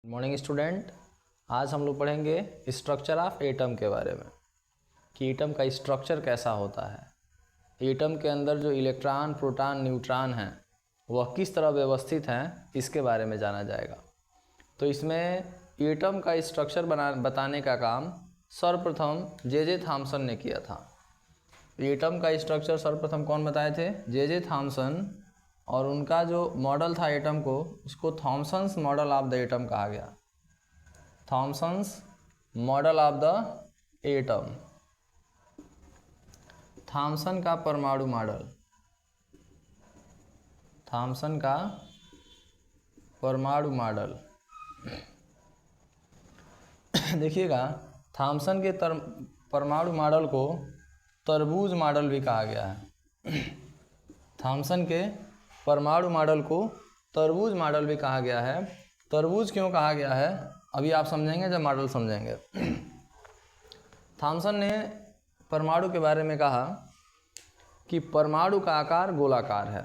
Good morning student. आज हम लोग पढ़ेंगे स्ट्रक्चर ऑफ एटम के बारे में कि एटम का स्ट्रक्चर कैसा होता है। एटम के अंदर जो इलेक्ट्रॉन, प्रोटॉन, न्यूट्रॉन हैं वह किस तरह व्यवस्थित हैं, इसके बारे में जाना जाएगा। तो इसमें एटम का स्ट्रक्चर बताने का काम सर्वप्रथम जे थॉमसन ने किया था। एटम का स्ट्रक्चर सर्वप्रथम कौन बताए थे? J Thomson. और उनका जो मॉडल था एटम को, उसको Thomson's model of the atom कहा गया। Thomson's model of the atom, Thomson का परमाणु मॉडल, थॉमसन का परमाणु मॉडल। देखिएगा, थॉमसन के परमाणु मॉडल को तरबूज मॉडल भी कहा गया है। थॉमसन के परमाणु मॉडल को तरबूज मॉडल भी कहा गया है। तरबूज क्यों कहा गया है अभी आप समझेंगे जब मॉडल समझेंगे। थॉमसन ने परमाणु के बारे में कहा कि परमाणु का आकार गोलाकार है।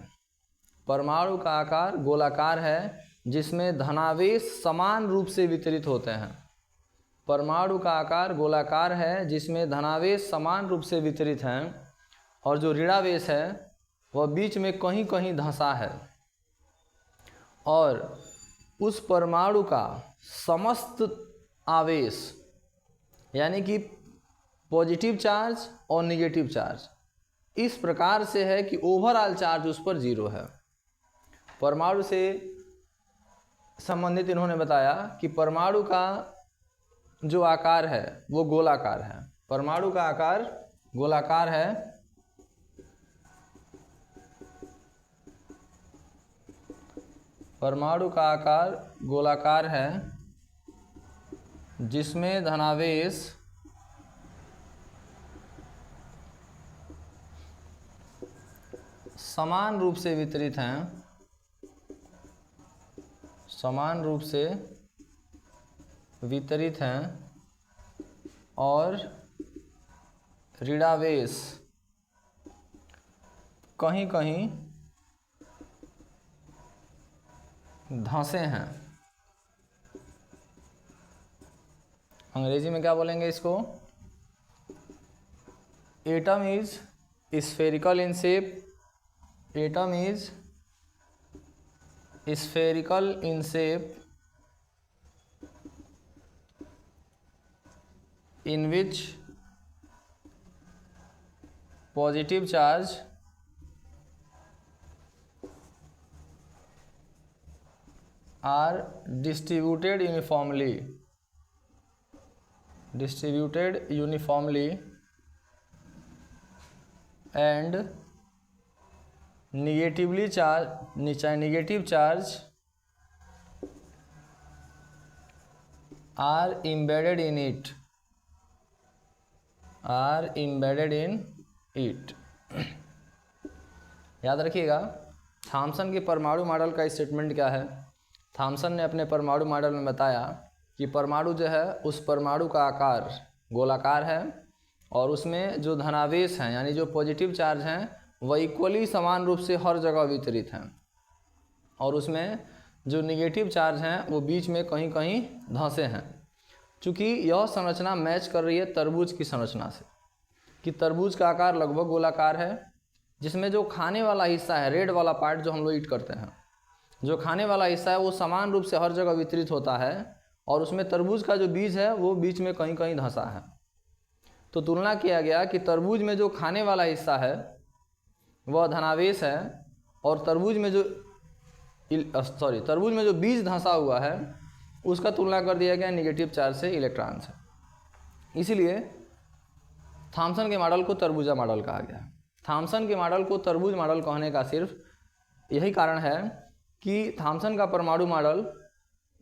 परमाणु का आकार गोलाकार है जिसमें धनावेश समान रूप से वितरित होते हैं। परमाणु का आकार गोलाकार है जिसमें धनावेश समान रूप से वितरित हैं और जो ऋणावेश है वह बीच में कहीं कहीं धंसा है। और उस परमाणु का समस्त आवेश यानी कि पॉजिटिव चार्ज और नेगेटिव चार्ज इस प्रकार से है कि ओवरऑल चार्ज उस पर 0 है। परमाणु से संबंधित इन्होंने बताया कि परमाणु का जो आकार है वो गोलाकार है। परमाणु का आकार गोलाकार है परमाणु का आकार गोलाकार है जिसमें धनावेश समान रूप से वितरित हैं, समान रूप से वितरित हैं और ऋणावेश कहीं कहीं धंसे हैं। अंग्रेजी में क्या बोलेंगे इसको? Atom is spherical in shape. Atom is spherical in shape in which positive charge are distributed uniformly and negative charge are embedded in it याद रखिएगा, थॉमसन के परमाणु मॉडल का स्टेटमेंट क्या है। थॉमसन ने अपने परमाणु मॉडल में बताया कि परमाणु जो है उस परमाणु का आकार गोलाकार है और उसमें जो धनावेश हैं यानी जो पॉजिटिव चार्ज हैं वह इक्वली समान रूप से हर जगह वितरित हैं और उसमें जो निगेटिव चार्ज हैं वो बीच में कहीं कहीं धंसे हैं। चूँकि यह संरचना मैच कर रही है तरबूज की संरचना से कि तरबूज का आकार लगभग गोलाकार है जिसमें जो खाने वाला हिस्सा है, रेड वाला पार्ट जो हम लोग ईट करते हैं, जो खाने वाला हिस्सा है वो समान रूप से हर जगह वितरित होता है और उसमें तरबूज का जो बीज है वो बीच में कहीं कहीं धंसा है। तो तुलना किया गया कि तरबूज में जो खाने वाला हिस्सा है वह धनावेश है और तरबूज में जो बीज धंसा हुआ है उसका तुलना कर दिया गया नेगेटिव चार्ज से, इलेक्ट्रॉन से। इसीलिए थॉमसन के मॉडल को तरबूजा मॉडल कहा गया। थॉमसन के मॉडल को तरबूज मॉडल कहने का सिर्फ यही कारण है कि थॉमसन का परमाणु मॉडल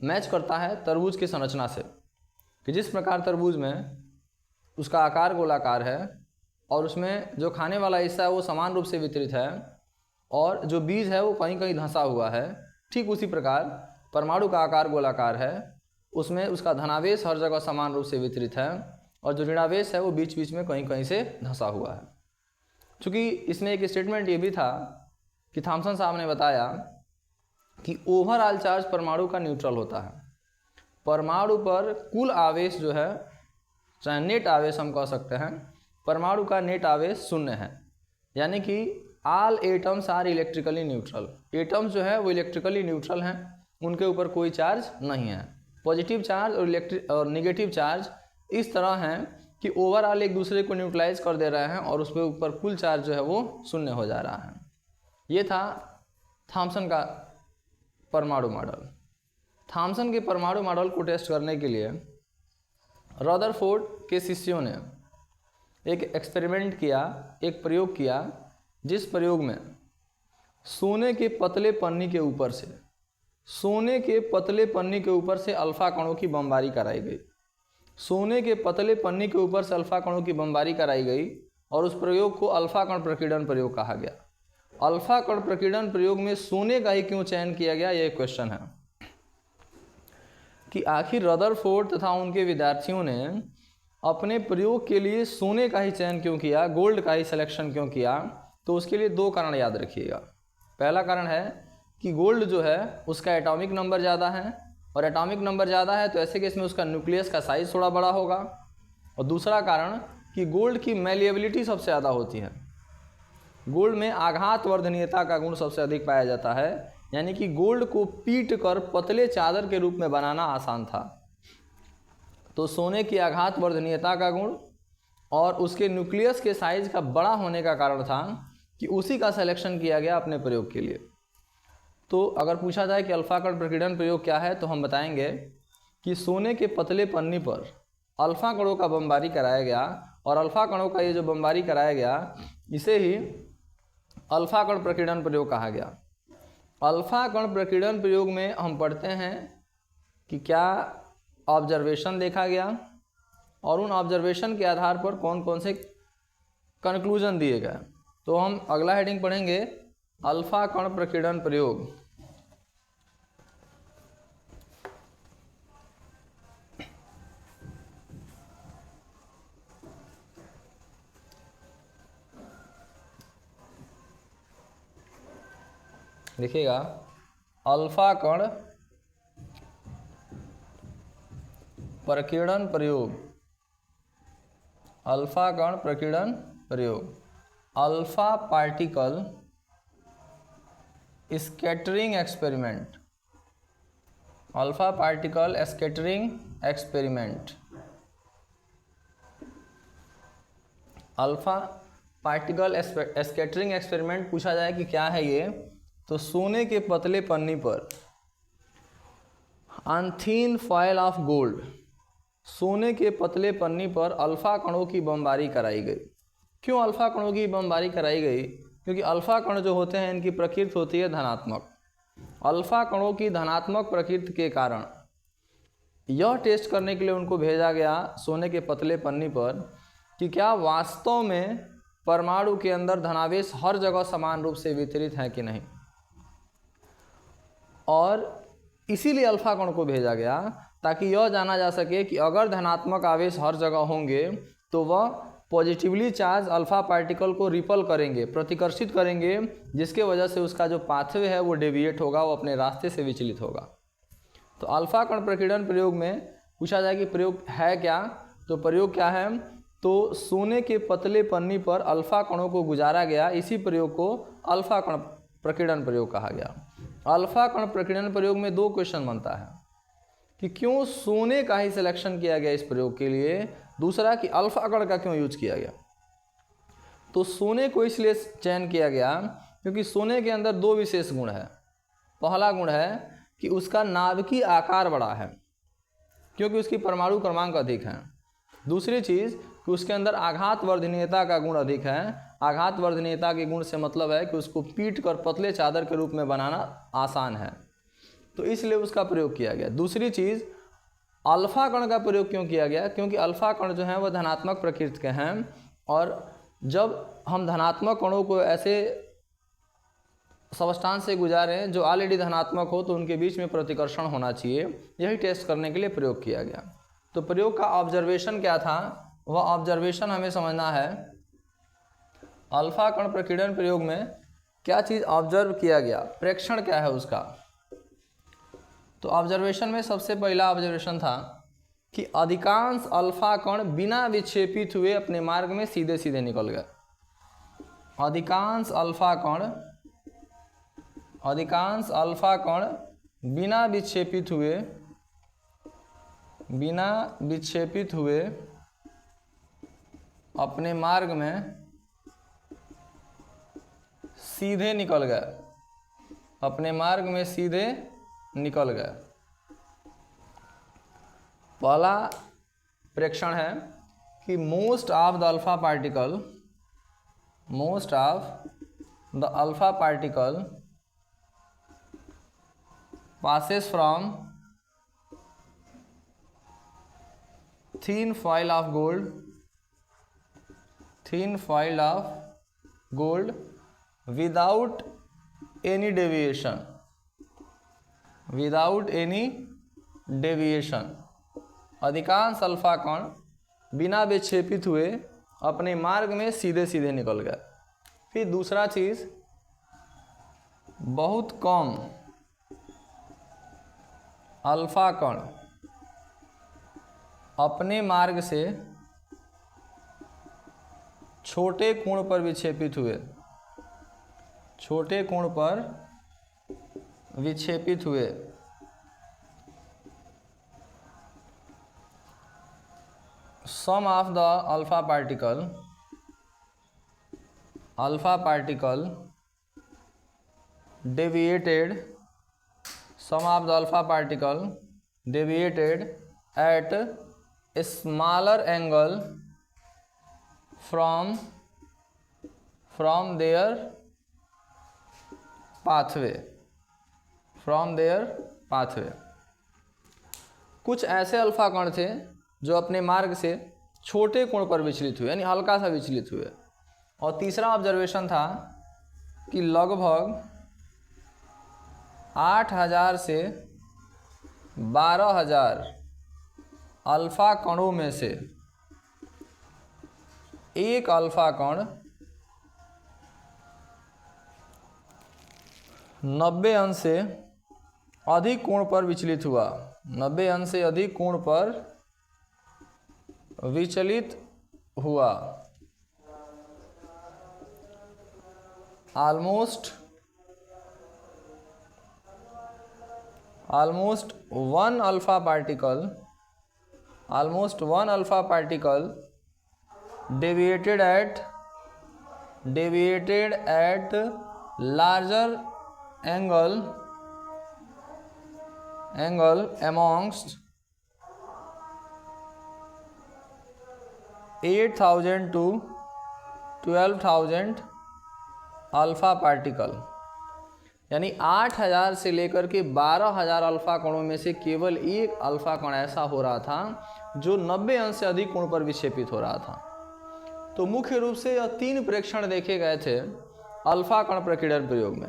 मैच करता है तरबूज की संरचना से कि जिस प्रकार तरबूज में उसका आकार गोलाकार है और उसमें जो खाने वाला हिस्सा है वो समान रूप से वितरित है और जो बीज है वो कहीं कहीं धंसा हुआ है, ठीक उसी प्रकार परमाणु का आकार गोलाकार है, उसमें उसका धनावेश हर जगह समान रूप से वितरित है और जो ऋणावेश है वो बीच बीच में कहीं कहीं से धंसा हुआ है। चूँकि इसमें एक स्टेटमेंट ये भी था कि थॉमसन साहब ने बताया कि ओवरऑल चार्ज परमाणु का न्यूट्रल होता है। परमाणु पर कुल आवेश जो है, चाहे नेट आवेश हम कह सकते हैं, परमाणु का नेट आवेश 0 है। यानी कि all atoms are electrically neutral. Atoms जो है वो इलेक्ट्रिकली न्यूट्रल हैं, उनके ऊपर कोई चार्ज नहीं है। पॉजिटिव चार्ज और नेगेटिव चार्ज इस तरह हैं कि ओवरऑल एक दूसरे को न्यूट्रलाइज कर दे रहे हैं और उस पर ऊपर कुल चार्ज जो है वो 0 हो जा रहा है। ये था थॉम्सन का परमाणु मॉडल। थॉम्सन के परमाणु मॉडल को टेस्ट करने के लिए रदरफोर्ड के शिष्यों ने एक एक्सपेरिमेंट किया, एक प्रयोग किया, जिस प्रयोग में सोने के पतले पन्नी के ऊपर से अल्फा कणों की बमबारी कराई गई। सोने के पतले पन्नी के ऊपर से अल्फा कणों की बमबारी कराई गई और उस प्रयोग को अल्फा कण प्रकीर्णन प्रयोग कहा गया। अल्फा कण प्रकीर्णन प्रयोग में सोने का ही क्यों चयन किया गया, यह क्वेश्चन है कि आखिर रदरफोर्ड तथा उनके विद्यार्थियों ने अपने प्रयोग के लिए सोने का ही चयन क्यों किया, गोल्ड का ही सिलेक्शन क्यों किया। तो उसके लिए 2 कारण याद रखिएगा। पहला कारण है कि गोल्ड जो है उसका एटॉमिक नंबर ज़्यादा है, और एटॉमिक नंबर ज़्यादा है तो ऐसे केस में उसका न्यूक्लियस का साइज़ थोड़ा बड़ा होगा। और दूसरा कारण कि गोल्ड की मैलिएबिलिटी सबसे ज़्यादा होती है। गोल्ड में आघात वर्धनीयता का गुण सबसे अधिक पाया जाता है, यानी कि गोल्ड को पीट कर पतले चादर के रूप में बनाना आसान था। तो सोने की आघात वर्धनीयता का गुण और उसके न्यूक्लियस के साइज का बड़ा होने का कारण था कि उसी का सिलेक्शन किया गया अपने प्रयोग के लिए। तो अगर पूछा जाए कि अल्फा कण प्रकीर्णन प्रयोग क्या है, तो हम बताएंगे कि सोने के पतले पन्नी पर अल्फा कणों का बमबारी कराया गया, और अल्फा कणों का ये जो बमबारी कराया गया इसे ही अल्फा कण प्रकीर्णन प्रयोग कहा गया। अल्फा कण प्रकीर्णन प्रयोग में हम पढ़ते हैं कि क्या ऑब्जर्वेशन देखा गया और उन ऑब्जर्वेशन के आधार पर कौन कौन से कंक्लूजन दिए गए। तो हम अगला हेडिंग पढ़ेंगे अल्फा कण प्रकीर्णन प्रयोग। देखिएगा, अल्फा कण प्रकीर्णन प्रयोग, अल्फा कण प्रकीर्णन प्रयोग, alpha particle scattering experiment, alpha particle scattering experiment. Alpha particle scattering experiment पूछा जाए कि क्या है ये, तो सोने के पतले पन्नी पर on thin foil of gold, सोने के पतले पन्नी पर अल्फा कणों की बमबारी कराई गई। क्यों अल्फा कणों की बमबारी कराई गई? क्योंकि अल्फा कण जो होते हैं इनकी प्रकृति होती है धनात्मक। अल्फा कणों की धनात्मक प्रकृति के कारण यह टेस्ट करने के लिए उनको भेजा गया सोने के पतले पन्नी पर कि क्या वास्तव में परमाणु के अंदर धनावेश हर जगह समान रूप से वितरित है कि नहीं। और इसीलिए अल्फा कण को भेजा गया ताकि यह जाना जा सके कि अगर धनात्मक आवेश हर जगह होंगे तो वह पॉजिटिवली चार्ज अल्फा पार्टिकल को रिपल करेंगे, प्रतिकर्षित करेंगे, जिसके वजह से उसका जो पाथवे है वो डेविएट होगा, वो अपने रास्ते से विचलित होगा। तो अल्फा कण प्रकीर्णन प्रयोग में पूछा जाए कि प्रयोग है क्या, तो प्रयोग क्या है, तो सोने के पतले पन्नी पर अल्फा कणों को गुजारा गया, इसी प्रयोग को अल्फा कण प्रकीर्णन प्रयोग कहा गया। अल्फा कण प्रकीर्णन प्रयोग में 2 क्वेश्चन बनता है कि क्यों सोने का ही सिलेक्शन किया गया इस प्रयोग के लिए, दूसरा कि अल्फा कण का क्यों यूज किया गया। तो सोने को इसलिए चयन किया गया क्योंकि सोने के अंदर 2 विशेष गुण है। पहला गुण है कि उसका नाभिकीय आकार बड़ा है क्योंकि उसकी परमाणु क्रमांक अधिक हैं। दूसरी चीज़ कि उसके अंदर आघात वर्धनीयता का गुण अधिक है। आघात वर्धनीयता के गुण से मतलब है कि उसको पीट कर पतले चादर के रूप में बनाना आसान है, तो इसलिए उसका प्रयोग किया गया। दूसरी चीज़, अल्फा कण का प्रयोग क्यों किया गया, क्योंकि अल्फा कण जो हैं वह धनात्मक प्रकृति के हैं, और जब हम धनात्मक कणों को ऐसे सबस्टांस से गुजारें जो ऑलरेडी धनात्मक हो तो उनके बीच में प्रतिकर्षण होना चाहिए, यही टेस्ट करने के लिए प्रयोग किया गया। तो प्रयोग का ऑब्जर्वेशन क्या था, वह ऑब्जर्वेशन हमें समझना है। अल्फा कण प्रकीर्णन प्रयोग में क्या चीज़ ऑब्जर्व किया गया, प्रेक्षण क्या है उसका। तो ऑब्जर्वेशन में सबसे पहला ऑब्जर्वेशन था कि अधिकांश अल्फा कण बिना विक्षेपित हुए अपने मार्ग में सीधे सीधे निकल गए। अधिकांश अल्फा कण बिना विक्षेपित हुए अपने मार्ग में सीधे निकल गए, अपने मार्ग में सीधे निकल गए। पहला प्रेक्षण है कि most of the alpha particle passes from thin foil of gold without any deviation। अधिकांश अल्फा कण बिना विक्षेपित हुए अपने मार्ग में सीधे सीधे निकल गए। फिर दूसरा चीज, बहुत कम अल्फा कण अपने मार्ग से छोटे कोण पर विक्षेपित हुए। Some of the alpha particle deviated at a smaller angle from their pathway। कुछ ऐसे अल्फा कण थे जो अपने मार्ग से छोटे कोण पर विचलित हुए, यानी हल्का सा विचलित हुए। और तीसरा ऑब्जर्वेशन था कि लगभग 8000 से 12000 अल्फा कणों में से एक अल्फा कण 90 अंश से अधिक कोण पर विचलित हुआ। 90 अंश से अधिक कोण पर विचलित हुआ। Almost one alpha particle deviated at larger angle amongst 8000 to 12000 alpha particle, यानी 8000 से लेकर के 12000 अल्फा कणों में से केवल एक अल्फा कण ऐसा हो रहा था जो 90 अंश से अधिक कोण पर विक्षेपित हो रहा था। तो मुख्य रूप से यह 3 प्रेक्षण देखे गए थे अल्फा कण प्रकीर्णन प्रयोग में।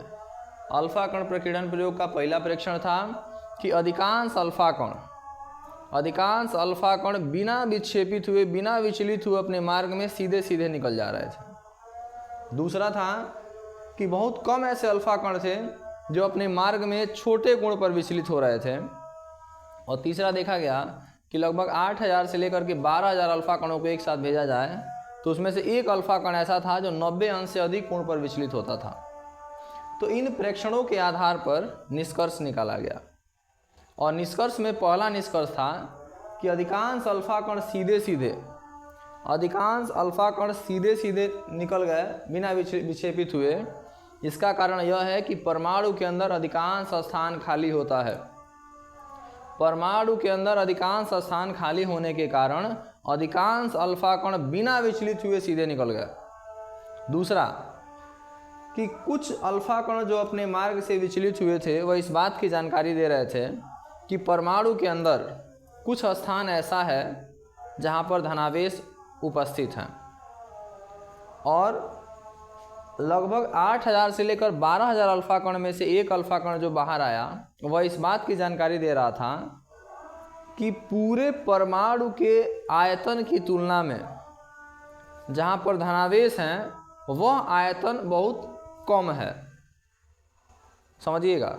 अल्फा कण प्रकीर्णन प्रयोग का पहला प्रेक्षण था कि अधिकांश अल्फा कण बिना विक्षेपित हुए, बिना विचलित हुए अपने मार्ग में सीधे सीधे निकल जा रहे थे। दूसरा था कि बहुत कम ऐसे अल्फा कण थे जो अपने मार्ग में छोटे कोण पर विचलित हो रहे थे। और तीसरा देखा गया कि लगभग 8000 से लेकर के 12000 अल्फा कणों को एक साथ भेजा जाए तो उसमें से एक अल्फा कण ऐसा था जो 90 अंश से अधिक कोण पर विचलित होता था। तो इन प्रेक्षणों के आधार पर निष्कर्ष निकाला गया, और निष्कर्ष में पहला निष्कर्ष था कि अधिकांश अल्फा कण सीधे सीधे निकल गए बिना विक्षेपित हुए। इसका कारण यह है कि परमाणु के अंदर अधिकांश स्थान खाली होता है। परमाणु के अंदर अधिकांश स्थान खाली होने के कारण अधिकांश अल्फा कण बिना विचलित हुए सीधे निकल गए। दूसरा कि कुछ अल्फा कण जो अपने मार्ग से विचलित हुए थे वह इस बात की जानकारी दे रहे थे कि परमाणु के अंदर कुछ स्थान ऐसा है जहाँ पर धनावेश उपस्थित हैं। और लगभग 8000 से लेकर 12000 अल्फा कण में से एक अल्फा कण जो बाहर आया वह इस बात की जानकारी दे रहा था कि पूरे परमाणु के आयतन की तुलना में जहाँ पर धनावेश हैं वह आयतन बहुत कम है। समझिएगा,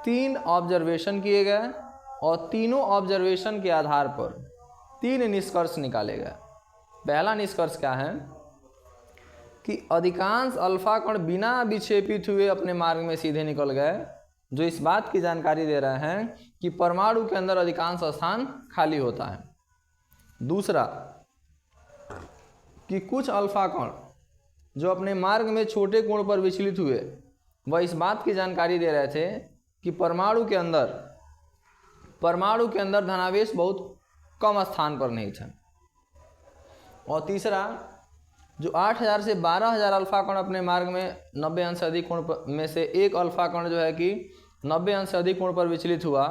3 ऑब्जर्वेशन किए गए और तीनों ऑब्जर्वेशन के आधार पर 3 निष्कर्ष निकाले गए। पहला निष्कर्ष क्या है कि अधिकांश अल्फा कण बिना विक्षेपित हुए अपने मार्ग में सीधे निकल गए, जो इस बात की जानकारी दे रहे हैं कि परमाणु के अंदर अधिकांश स्थान खाली होता है। दूसरा कि कुछ अल्फा कण जो अपने मार्ग में छोटे कोण पर विचलित हुए, वह इस बात की जानकारी दे रहे थे कि परमाणु के अंदर धनावेश बहुत कम स्थान पर नहीं था। और तीसरा, जो 8000 से 12000 अल्फा कण अपने मार्ग में 90 अंश से अधिक कोण में से एक अल्फा कण जो है कि 90 अंश से अधिक कोण पर विचलित हुआ,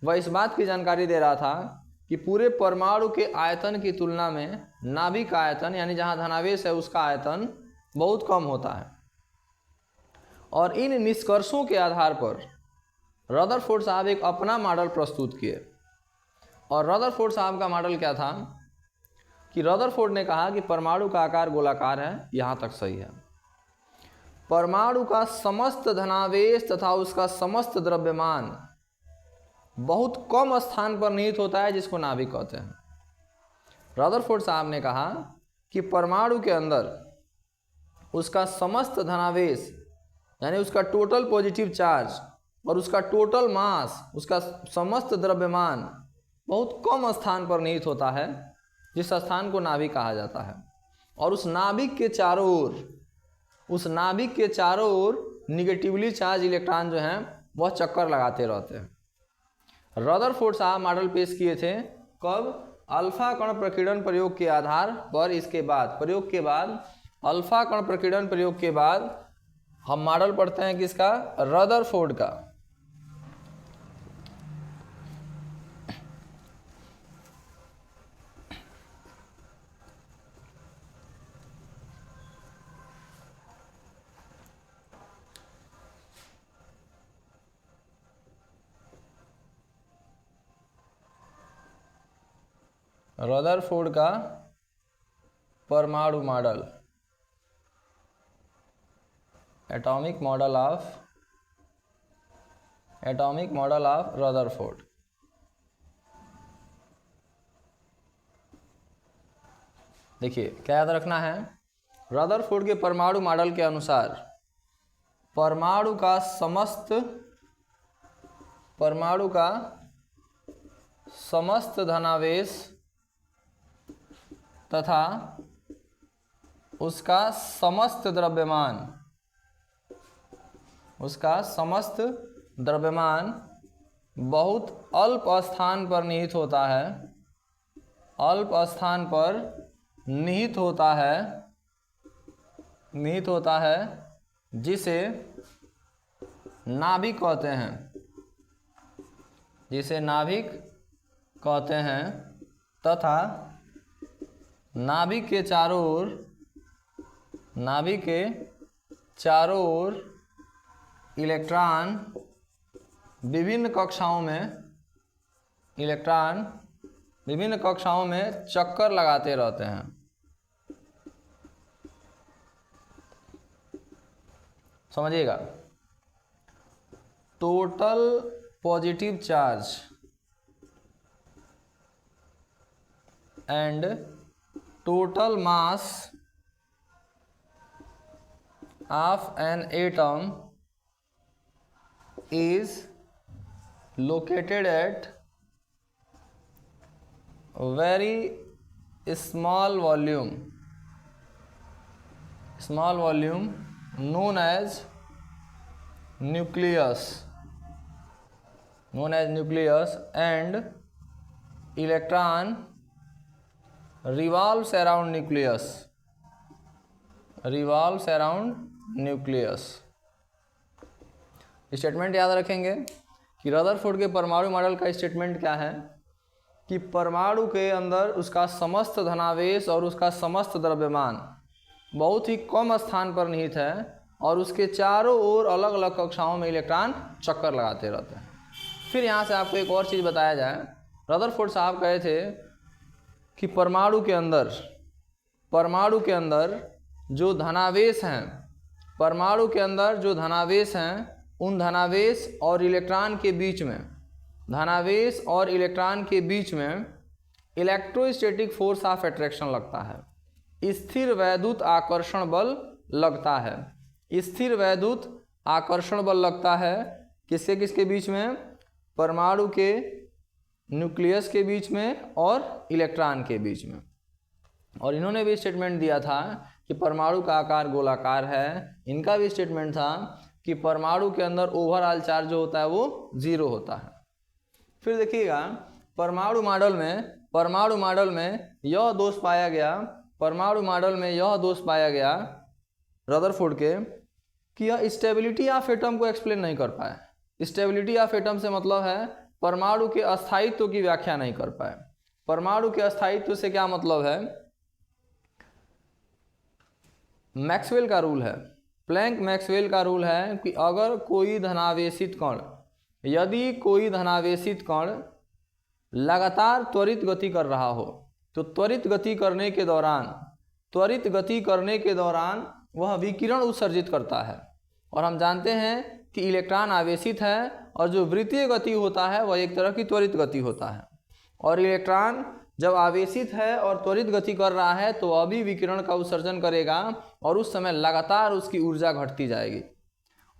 वह इस बात की जानकारी दे रहा था कि पूरे परमाणु के आयतन की तुलना में नाभिक का आयतन, यानी जहाँ धनावेश है उसका आयतन बहुत कम होता है। और इन निष्कर्षों के आधार पर रदरफोर्ड साहब एक अपना मॉडल प्रस्तुत किए। और रदरफोर्ड साहब का मॉडल क्या था कि रदरफोर्ड ने कहा कि परमाणु का आकार गोलाकार है, यहाँ तक सही है। परमाणु का समस्त धनावेश तथा उसका समस्त द्रव्यमान बहुत कम स्थान पर निहित होता है, जिसको नाभिक कहते हैं। रदरफोर्ड साहब ने कहा कि परमाणु के अंदर उसका समस्त धनावेश, यानी उसका टोटल पॉजिटिव चार्ज और उसका टोटल मास, उसका समस्त द्रव्यमान बहुत कम स्थान पर निहित होता है, जिस स्थान को नाभिक कहा जाता है। और उस नाभिक के चारों ओर निगेटिवली चार्ज इलेक्ट्रॉन जो हैं वह चक्कर लगाते रहते हैं। रदरफोर्ड साहब मॉडल पेश किए थे कब? अल्फा कण प्रकीर्णन प्रयोग के आधार पर। इसके बाद अल्फा कण प्रकीर्णन प्रयोग के बाद हम मॉडल पढ़ते हैं किसका? रदरफोर्ड का। रदरफोर्ड का परमाणु model, atomic model of Rutherford. देखिए क्या याद रखना है, रदरफोर्ड के परमाणु मॉडल के अनुसार परमाणु का समस्त धनावेश तथा उसका समस्त द्रव्यमान बहुत अल्प स्थान पर निहित होता है, जिसे नाभिक कहते हैं, तथा नाभिक के चारों ओर इलेक्ट्रॉन विभिन्न कक्षाओं में चक्कर लगाते रहते हैं। समझिएगा, total positive charge and total mass of an atom is located at very small volume known as nucleus, and electron revolves around nucleus। Statement याद रखेंगे कि रदरफोर्ड के परमाणु मॉडल का स्टेटमेंट क्या है कि परमाणु के अंदर उसका समस्त धनावेश और उसका समस्त द्रव्यमान बहुत ही कम स्थान पर निहित है और उसके चारों ओर अलग अलग कक्षाओं में इलेक्ट्रॉन चक्कर लगाते रहते हैं। फिर यहाँ से आपको एक और चीज़ बताया जाए, रदरफोर्ड साहब कहे थे कि परमाणु के अंदर जो धनावेश हैं उन धनावेश और इलेक्ट्रॉन के बीच में, धनावेश और इलेक्ट्रॉन के बीच में इलेक्ट्रोस्टैटिक फोर्स ऑफ अट्रैक्शन लगता है, स्थिर वैद्युत आकर्षण बल लगता है। स्थिर वैद्युत आकर्षण बल लगता है किसके किसके बीच में? परमाणु के न्यूक्लियस के बीच में और इलेक्ट्रॉन के बीच में। और इन्होंने भी स्टेटमेंट दिया था कि परमाणु का आकार गोलाकार है। इनका भी स्टेटमेंट था कि परमाणु के अंदर ओवरऑल चार्ज जो होता है वो 0 होता है। फिर देखिएगा परमाणु मॉडल में यह दोष पाया गया, परमाणु मॉडल में यह दोष पाया गया रदरफोर्ड के कि यह स्टेबिलिटी ऑफ एटम को एक्सप्लेन नहीं कर पाए। स्टेबिलिटी ऑफ एटम से मतलब है परमाणु के अस्थायित्व की व्याख्या नहीं कर पाए। परमाणु के अस्थायित्व से क्या मतलब है? मैक्सवेल का रूल है, प्लैंक मैक्सवेल का रूल है कि अगर कोई धनावेशित कण, यदि कोई धनावेशित कण लगातार त्वरित गति कर रहा हो तो त्वरित गति करने के दौरान वह विकिरण उत्सर्जित करता है। और हम जानते हैं कि इलेक्ट्रॉन आवेशित है और जो वृत्तीय गति होता है वह एक तरह की त्वरित गति होता है। और इलेक्ट्रॉन जब आवेशित है और त्वरित गति कर रहा है तो अभी विकिरण का उत्सर्जन करेगा और उस समय लगातार उसकी ऊर्जा घटती जाएगी।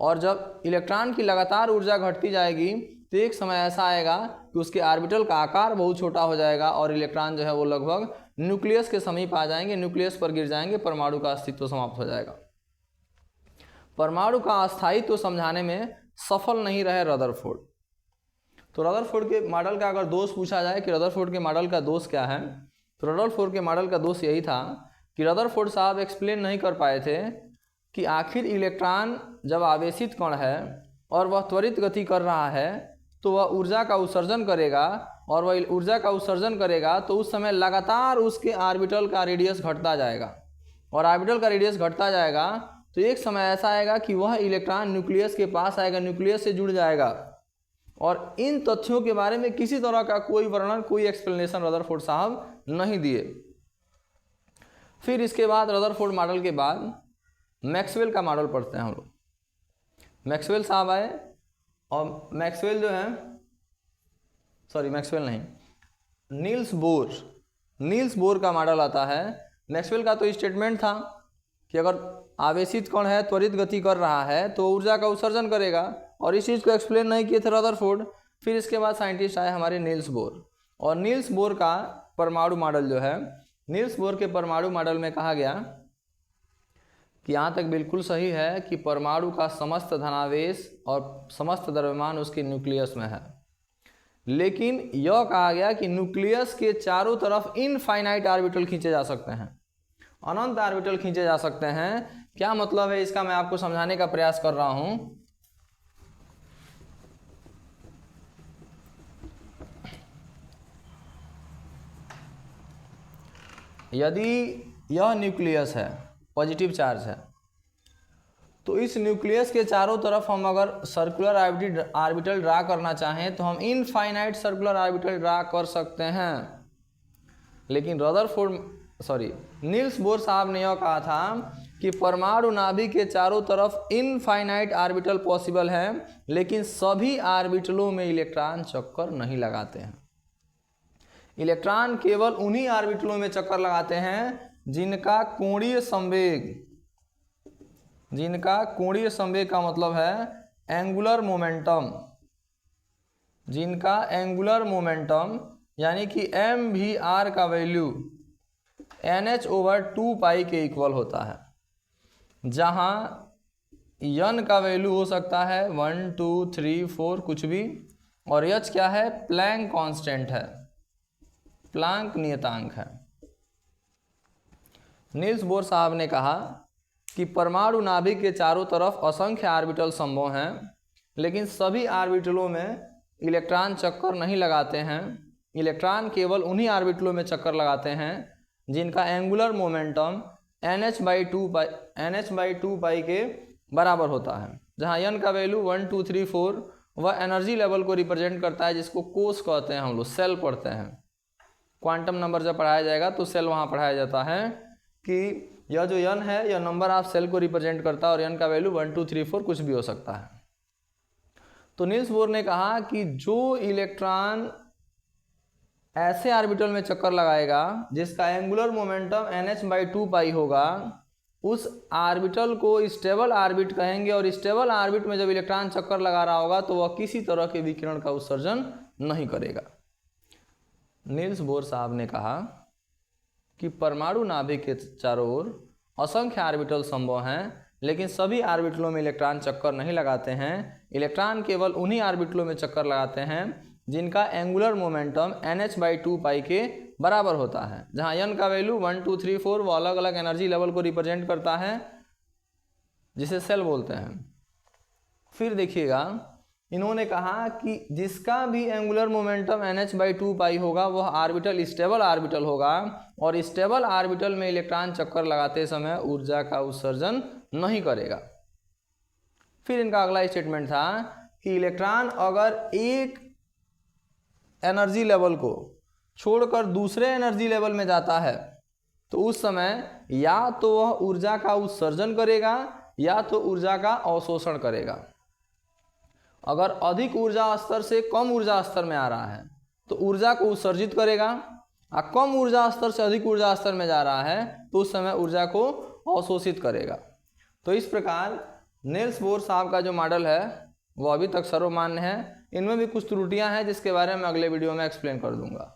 और जब इलेक्ट्रॉन की लगातार ऊर्जा घटती जाएगी तो एक समय ऐसा आएगा कि उसके ऑर्बिटल का आकार बहुत छोटा हो जाएगा और इलेक्ट्रॉन जो है वो लगभग न्यूक्लियस के समीप आ जाएंगे, न्यूक्लियस पर गिर जाएंगे, परमाणु का अस्तित्व समाप्त हो जाएगा। परमाणु का अस्थायित्व समझाने में सफल नहीं रहे रदरफोर्ड। तो रदरफोर्ड के मॉडल का अगर दोष पूछा जाए कि रदरफोर्ड के मॉडल का दोष क्या है, तो रदरफोर्ड के मॉडल का दोष यही था कि रदरफोर्ड साहब एक्सप्लेन नहीं कर पाए थे कि आखिर इलेक्ट्रॉन जब आवेशित कण है और वह त्वरित गति कर रहा है तो वह ऊर्जा का उत्सर्जन करेगा, और वह ऊर्जा का उत्सर्जन करेगा तो उस समय लगातार उसके ऑर्बिटल का रेडियस घटता जाएगा। और ऑर्बिटल का रेडियस घटता जाएगा तो एक समय ऐसा आएगा कि वह इलेक्ट्रॉन न्यूक्लियस के पास आएगा, न्यूक्लियस से जुड़ जाएगा। और इन तथ्यों के बारे में किसी तरह का कोई वर्णन, कोई एक्सप्लेनेशन रदरफोर्ड साहब नहीं दिए। फिर इसके बाद रदरफोर्ड मॉडल के बाद मैक्सवेल का मॉडल पढ़ते हैं हम लोग। मैक्सवेल साहब आए और मैक्सवेल जो है, सॉरी मैक्सवेल नहीं, नील्स बोर का मॉडल आता है। मैक्सवेल का तो स्टेटमेंट था कि अगर आवेशित कण है, त्वरित गति कर रहा है तो ऊर्जा का उत्सर्जन करेगा, और इस चीज़ को एक्सप्लेन नहीं किए थे रदरफोर्ड। फिर इसके बाद साइंटिस्ट आए हमारे नील्स बोर, और नील्स बोर का परमाणु मॉडल जो है, नील्स बोर के परमाणु मॉडल में कहा गया कि यहाँ तक बिल्कुल सही है कि परमाणु का समस्त धनावेश और समस्त द्रव्यमान उसके न्यूक्लियस में है, लेकिन यह कहा गया कि न्यूक्लियस के चारों तरफ इनफाइनाइट ऑर्बिटल खींचे जा सकते हैं, अनंत ऑर्बिटल खींचे जा सकते हैं। क्या मतलब है इसका मैं आपको समझाने का प्रयास कर रहा हूं। यदि यह न्यूक्लियस है, पॉजिटिव चार्ज है, तो इस न्यूक्लियस के चारों तरफ हम अगर सर्कुलर ऑर्बिटल ड्रा करना चाहें तो हम इनफाइनाइट सर्कुलर ऑर्बिटल ड्रा कर सकते हैं। लेकिन नील्स बोर साहब ने यह कहा था कि परमाणु नाभिक के चारों तरफ इनफाइनाइट ऑर्बिटल पॉसिबल है, लेकिन सभी ऑर्बिटलों में इलेक्ट्रॉन चक्कर नहीं लगाते हैं। इलेक्ट्रॉन केवल उन्हीं ऑर्बिटलों में चक्कर लगाते हैं जिनका कोणीय संवेग का मतलब है एंगुलर मोमेंटम, जिनका एंगुलर मोमेंटम यानी कि mvr का वैल्यू NH/2π के इक्वल होता है, जहां n का वैल्यू हो सकता है 1 2 3 4 कुछ भी, और h क्या है? प्लैंक कांस्टेंट है, प्लैंक नियतांक है। नील्स बोर साहब ने कहा कि परमाणु नाभिक के चारों तरफ असंख्य ऑर्बिटल संभव हैं, लेकिन सभी ऑर्बिटलों में इलेक्ट्रॉन चक्कर नहीं लगाते हैं। इलेक्ट्रॉन केवल उन्हीं ऑर्बिटलों में चक्कर लगाते हैं जिनका एंगुलर मोमेंटम NH/2π के बराबर होता है, जहां n का वैल्यू 1 2 3 4 वह एनर्जी लेवल को रिप्रेजेंट करता है, जिसको कोस कहते हैं। हम लोग सेल पढ़ते हैं, क्वांटम नंबर जब पढ़ाया जाएगा तो सेल वहाँ पढ़ाया जाता है कि यह जो n है यह नंबर ऑफ सेल को रिप्रेजेंट करता है, और n का वैल्यू 1 2 3 4 कुछ भी हो सकता है। तो नील्स बोर ने कहा कि जो इलेक्ट्रॉन ऐसे ऑर्बिटल में चक्कर लगाएगा जिसका एंगुलर मोमेंटम NH/2 होगा, उस ऑर्बिटल को स्टेबल ऑर्बिट कहेंगे, और स्टेबल ऑर्बिट में जब इलेक्ट्रॉन चक्कर लगा रहा होगा तो वह किसी तरह के विकिरण का उत्सर्जन नहीं करेगा। नील्स बोर साहब ने कहा कि परमाणु नाभिक के चारों ओर असंख्य ऑर्बिटल संभव हैं, लेकिन सभी ऑर्बिटलों में इलेक्ट्रॉन चक्कर नहीं लगाते हैं। इलेक्ट्रॉन केवल उन्हीं ऑर्बिटलों में चक्कर लगाते हैं जिनका एंगुलर मोमेंटम NH/2 के बराबर होता है, जहां n का वैल्यू 1, 2, 3, 4 वो अलग अलग एनर्जी लेवल को रिप्रेजेंट करता है, जिसे सेल बोलते हैं। फिर देखिएगा, इन्होंने कहा कि जिसका भी एंगुलर मोमेंटम NH/2 होगा वह ऑर्बिटल स्टेबल ऑर्बिटल होगा, और स्टेबल ऑर्बिटल में इलेक्ट्रॉन चक्कर लगाते समय ऊर्जा का उत्सर्जन नहीं करेगा। फिर इनका अगला स्टेटमेंट था कि इलेक्ट्रॉन अगर एक एनर्जी लेवल को छोड़कर दूसरे एनर्जी लेवल में जाता है तो उस समय या तो वह ऊर्जा का उत्सर्जन करेगा या तो ऊर्जा का अवशोषण करेगा। अगर अधिक ऊर्जा स्तर से कम ऊर्जा स्तर में आ रहा है तो ऊर्जा को उत्सर्जित करेगा, और कम ऊर्जा स्तर से अधिक ऊर्जा स्तर में जा रहा है तो उस समय ऊर्जा को अवशोषित करेगा। तो इस प्रकार नील्स बोर साहब का जो मॉडल है वो अभी तक सर्वमान्य है। इनमें भी कुछ त्रुटियां हैं जिसके बारे में अगले वीडियो में एक्सप्लेन कर दूंगा।